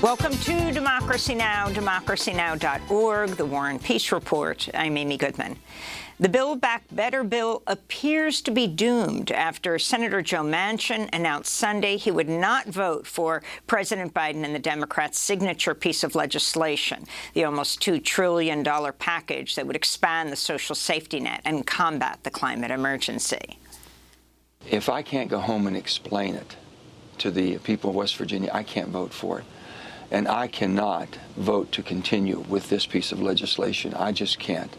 Welcome to Democracy Now!, democracynow.org, the War and Peace Report. I'm Amy Goodman. The Build Back Better bill appears to be doomed after Senator Joe Manchin announced Sunday he would not vote for President Biden and the Democrats' signature piece of legislation, the almost $2 trillion package that would expand the social safety net and combat the climate emergency. If I can't go home and explain it to the people of West Virginia, I can't vote for it. And I cannot vote to continue with this piece of legislation. I just can't.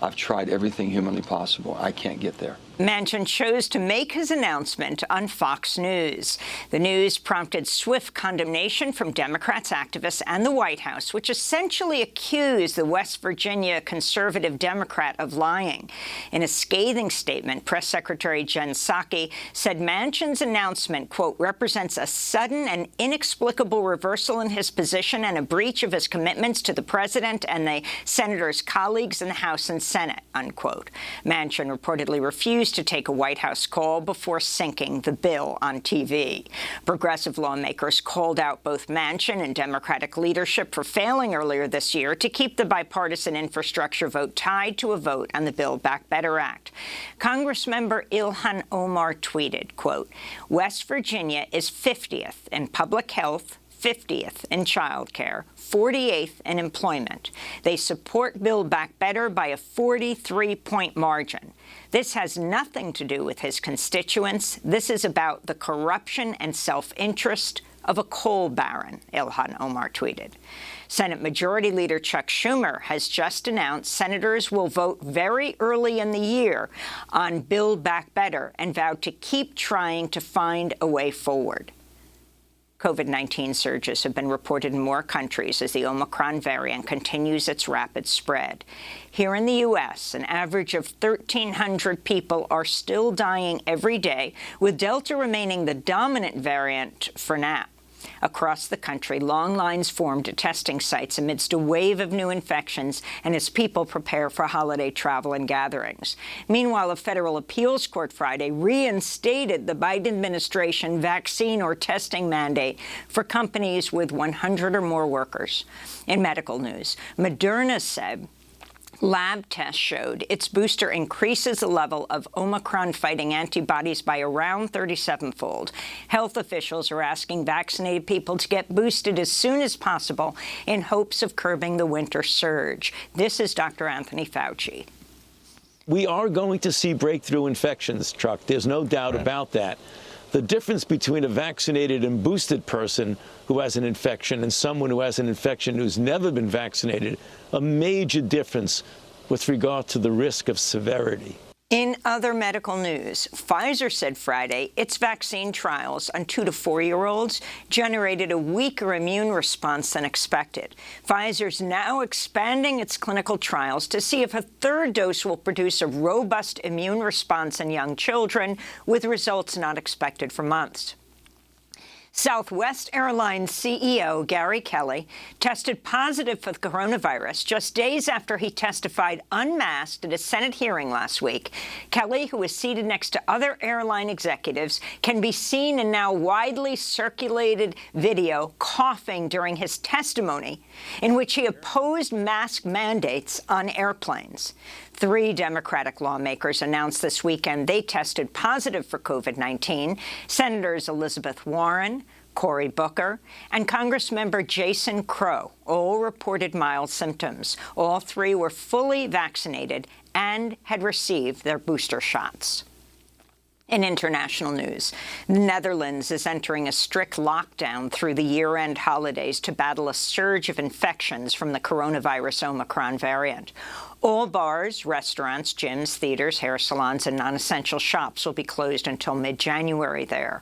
I've tried everything humanly possible. I can't get there. Manchin chose to make his announcement on Fox News. The news prompted swift condemnation from Democrats, activists, and the White House, which essentially accused the West Virginia conservative Democrat of lying. In a scathing statement, Press Secretary Jen Psaki said Manchin's announcement, quote, represents a sudden and inexplicable reversal in his position and a breach of his commitments to the president and the senator's colleagues in the House and Senate, unquote. Manchin reportedly refused to take a White House call before sinking the bill on TV. Progressive lawmakers called out both Manchin and Democratic leadership for failing earlier this year to keep the bipartisan infrastructure vote tied to a vote on the Build Back Better Act. Congressmember Ilhan Omar tweeted, quote, West Virginia is 50th in public health, 50th in childcare, 48th in employment. They support Build Back Better by a 43-point margin. This has nothing to do with his constituents. This is about the corruption and self-interest of a coal baron, Ilhan Omar tweeted. Senate Majority Leader Chuck Schumer has just announced senators will vote very early in the year on Build Back Better and vowed to keep trying to find a way forward. COVID-19 surges have been reported in more countries as the Omicron variant continues its rapid spread. Here in the U.S., an average of 1,300 people are still dying every day, with Delta remaining the dominant variant for now. Across the country, long lines formed at testing sites amidst a wave of new infections and as people prepare for holiday travel and gatherings. Meanwhile, a federal appeals court Friday reinstated the Biden administration vaccine or testing mandate for companies with 100 or more workers. In medical news, Moderna said lab tests showed its booster increases the level of Omicron-fighting antibodies by around 37-fold. Health officials are asking vaccinated people to get boosted as soon as possible in hopes of curbing the winter surge. This is Dr. Anthony Fauci. We are going to see breakthrough infections, Chuck. There's no doubt about that. The difference between a vaccinated and boosted person who has an infection and someone who has an infection who's never been vaccinated, a major difference with regard to the risk of severity. In other medical news, Pfizer said Friday its vaccine trials on 2- to 4-year-olds generated a weaker immune response than expected. Pfizer's now expanding its clinical trials to see if a third dose will produce a robust immune response in young children, with results not expected for months. Southwest Airlines CEO Gary Kelly tested positive for the coronavirus just days after he testified unmasked at a Senate hearing last week. Kelly, who is seated next to other airline executives, can be seen in now widely circulated video coughing during his testimony, in which he opposed mask mandates on airplanes. 3 Democratic lawmakers announced this weekend they tested positive for COVID-19. Senators Elizabeth Warren, Cory Booker, and Congressmember Jason Crow all reported mild symptoms. All 3 were fully vaccinated and had received their booster shots. In international news, the Netherlands is entering a strict lockdown through the year-end holidays to battle a surge of infections from the coronavirus Omicron variant. All bars, restaurants, gyms, theaters, hair salons, and non-essential shops will be closed until mid-January there.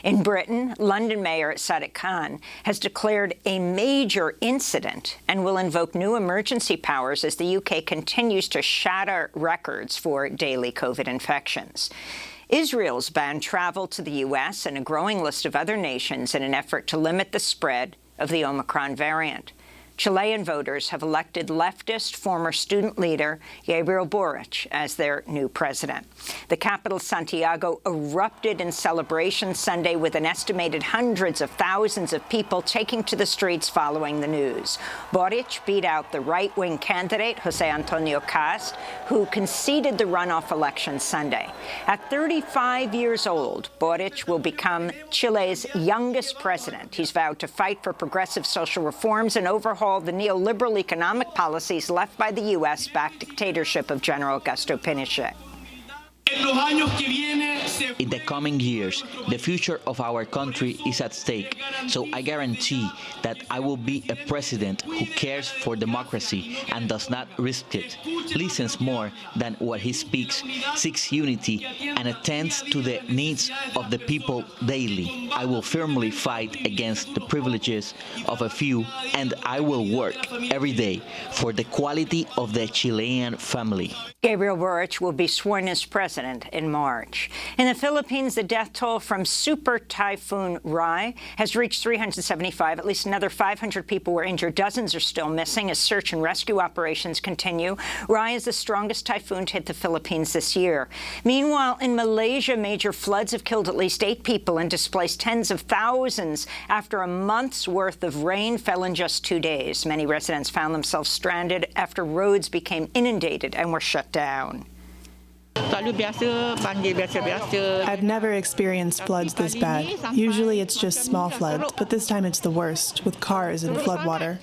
In Britain, London Mayor Sadiq Khan has declared a major incident and will invoke new emergency powers as the UK continues to shatter records for daily COVID infections. Israel's banned travel to the U.S. and a growing list of other nations in an effort to limit the spread of the Omicron variant. Chilean voters have elected leftist former student leader Gabriel Boric as their new president. The capital, Santiago, erupted in celebration Sunday with an estimated hundreds of thousands of people taking to the streets following the news. Boric beat out the right-wing candidate, José Antonio Cast, who conceded the runoff election Sunday. At 35 years old, Boric will become Chile's youngest president. He's vowed to fight for progressive social reforms and overhaul the neoliberal economic policies left by the U.S.-backed dictatorship of General Augusto Pinochet. In the coming years, the future of our country is at stake, so I guarantee that I will be a president who cares for democracy and does not risk it, listens more than what he speaks, seeks unity, and attends to the needs of the people daily. I will firmly fight against the privileges of a few, and I will work every day for the quality of the Chilean family. Gabriel Boric will be sworn as president in March. In the Philippines, the death toll from Super Typhoon Rahm has reached 375. At least another 500 people were injured. Dozens are still missing as search and rescue operations continue. Rahm is the strongest typhoon to hit the Philippines this year. Meanwhile, in Malaysia, major floods have killed at least 8 people and displaced tens of thousands after a month's worth of rain fell in just 2 days. Many residents found themselves stranded after roads became inundated and were shut down. I've never experienced floods this bad. Usually it's just small floods, but this time it's the worst, with cars and floodwater.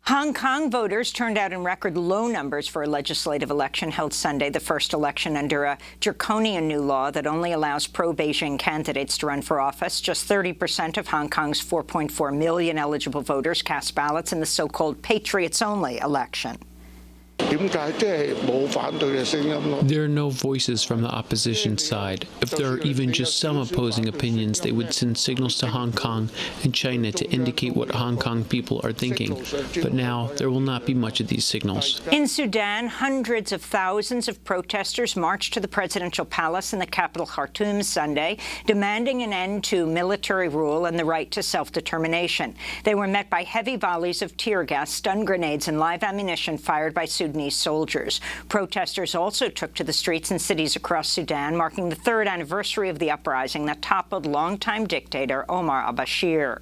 Hong Kong voters turned out in record low numbers for a legislative election held Sunday, the first election under a draconian new law that only allows pro-Beijing candidates to run for office. Just 30% of Hong Kong's 4.4 million eligible voters cast ballots in the so-called Patriots-only election. There are no voices from the opposition side. If there are even just some opposing opinions, they would send signals to Hong Kong and China to indicate what Hong Kong people are thinking. But now, there will not be much of these signals. In Sudan, hundreds of thousands of protesters marched to the presidential palace in the capital Khartoum Sunday, demanding an end to military rule and the right to self-determination. They were met by heavy volleys of tear gas, stun grenades, and live ammunition fired by Sudanese soldiers. Protesters also took to the streets in cities across Sudan, marking the 3rd anniversary of the uprising that toppled longtime dictator Omar al-Bashir.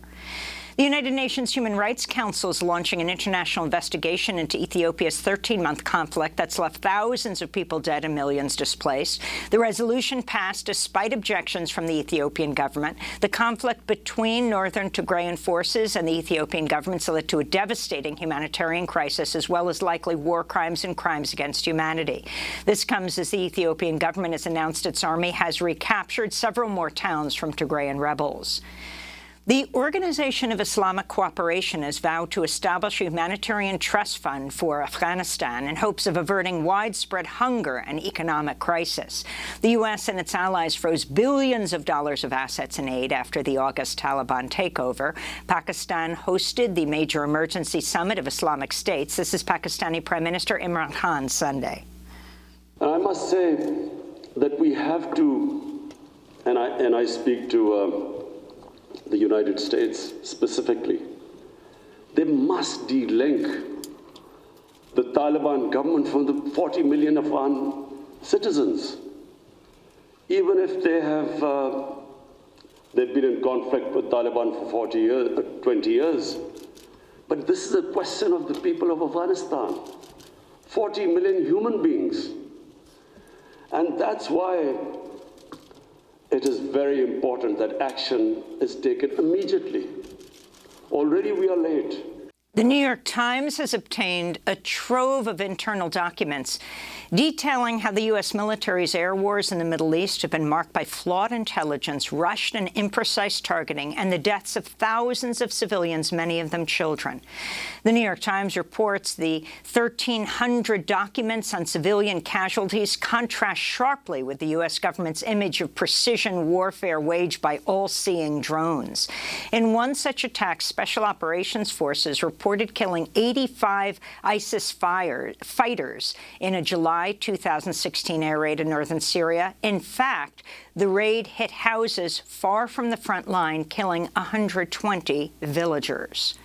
The United Nations Human Rights Council is launching an international investigation into Ethiopia's 13-month conflict that's left thousands of people dead and millions displaced. The resolution passed despite objections from the Ethiopian government. The conflict between northern Tigrayan forces and the Ethiopian government led to a devastating humanitarian crisis, as well as likely war crimes and crimes against humanity. This comes as the Ethiopian government has announced its army has recaptured several more towns from Tigrayan rebels. The Organization of Islamic Cooperation has vowed to establish a humanitarian trust fund for Afghanistan in hopes of averting widespread hunger and economic crisis. The U.S. and its allies froze billions of dollars of assets and aid after the August Taliban takeover. Pakistan hosted the major emergency summit of Islamic states. This is Pakistani Prime Minister Imran Khan Sunday. And I must say that we have to, and I speak to the United States specifically, they must delink the Taliban government from the 40 million Afghan citizens. Even if they've been in conflict with Taliban for 20 years. But this is a question of the people of Afghanistan. 40 million human beings. And that's why it is very important that action is taken immediately. Already we are late. The New York Times has obtained a trove of internal documents detailing how the U.S. military's air wars in the Middle East have been marked by flawed intelligence, rushed and imprecise targeting, and the deaths of thousands of civilians, many of them children. The New York Times reports the 1,300 documents on civilian casualties contrast sharply with the U.S. government's image of precision warfare waged by all-seeing drones. In one such attack, Special Operations Forces reported killing 85 ISIS fighters in a July 2016 air raid in northern Syria. In fact, the raid hit houses far from the front line, killing 120 villagers.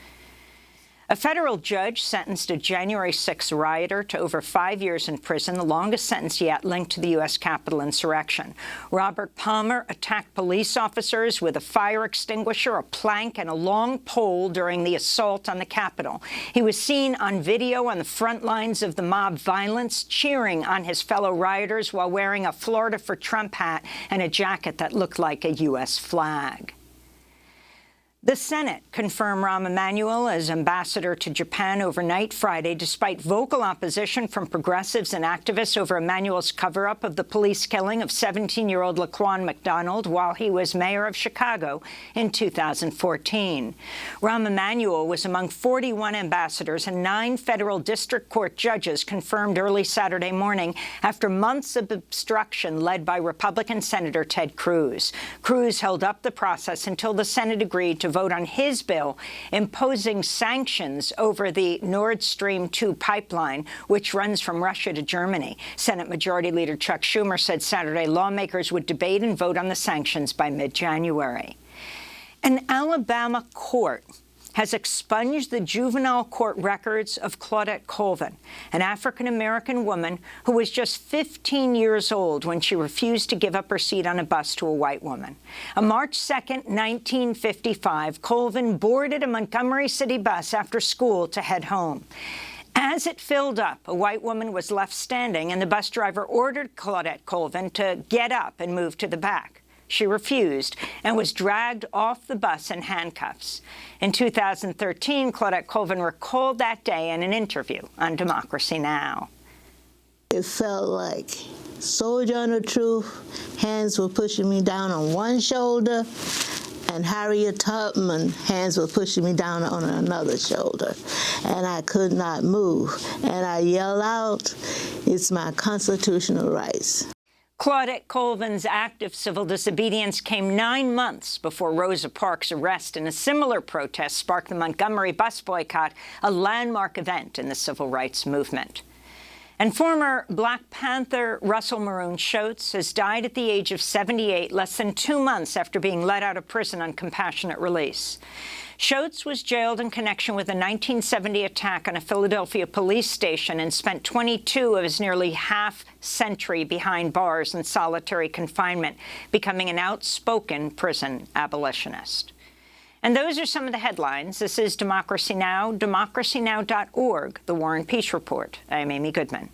A federal judge sentenced a January 6 rioter to over 5 years in prison, the longest sentence yet linked to the U.S. Capitol insurrection. Robert Palmer attacked police officers with a fire extinguisher, a plank, and a long pole during the assault on the Capitol. He was seen on video on the front lines of the mob violence, cheering on his fellow rioters while wearing a Florida for Trump hat and a jacket that looked like a U.S. flag. The Senate confirmed Rahm Emanuel as ambassador to Japan overnight Friday, despite vocal opposition from progressives and activists over Emanuel's cover-up of the police killing of 17-year-old Laquan McDonald while he was mayor of Chicago in 2014. Rahm Emanuel was among 41 ambassadors and 9 federal district court judges confirmed early Saturday morning after months of obstruction led by Republican Senator Ted Cruz. Cruz held up the process until the Senate agreed to vote on his bill imposing sanctions over the Nord Stream 2 pipeline, which runs from Russia to Germany. Senate Majority Leader Chuck Schumer said Saturday lawmakers would debate and vote on the sanctions by mid-January. An Alabama court has expunged the juvenile court records of Claudette Colvin, an African-American woman who was just 15 years old when she refused to give up her seat on a bus to a white woman. On March 2, 1955, Colvin boarded a Montgomery City bus after school to head home. As it filled up, a white woman was left standing, and the bus driver ordered Claudette Colvin to get up and move to the back. She refused and was dragged off the bus in handcuffs. In 2013, Claudette Colvin recalled that day in an interview on Democracy Now! It felt like soldier on the truth, hands were pushing me down on one shoulder, and Harriet Tubman, hands were pushing me down on another shoulder. And I could not move. And I yelled out, "It's my constitutional rights." Claudette Colvin's act of civil disobedience came 9 months before Rosa Parks' arrest in a similar protest sparked the Montgomery bus boycott, a landmark event in the civil rights movement. And former Black Panther Russell Maroon Shoatz has died at the age of 78, less than 2 months after being let out of prison on compassionate release. Shoatz was jailed in connection with a 1970 attack on a Philadelphia police station and spent 22 of his nearly half-century behind bars in solitary confinement, becoming an outspoken prison abolitionist. And those are some of the headlines. This is Democracy Now!, democracynow.org, The War and Peace Report. I'm Amy Goodman.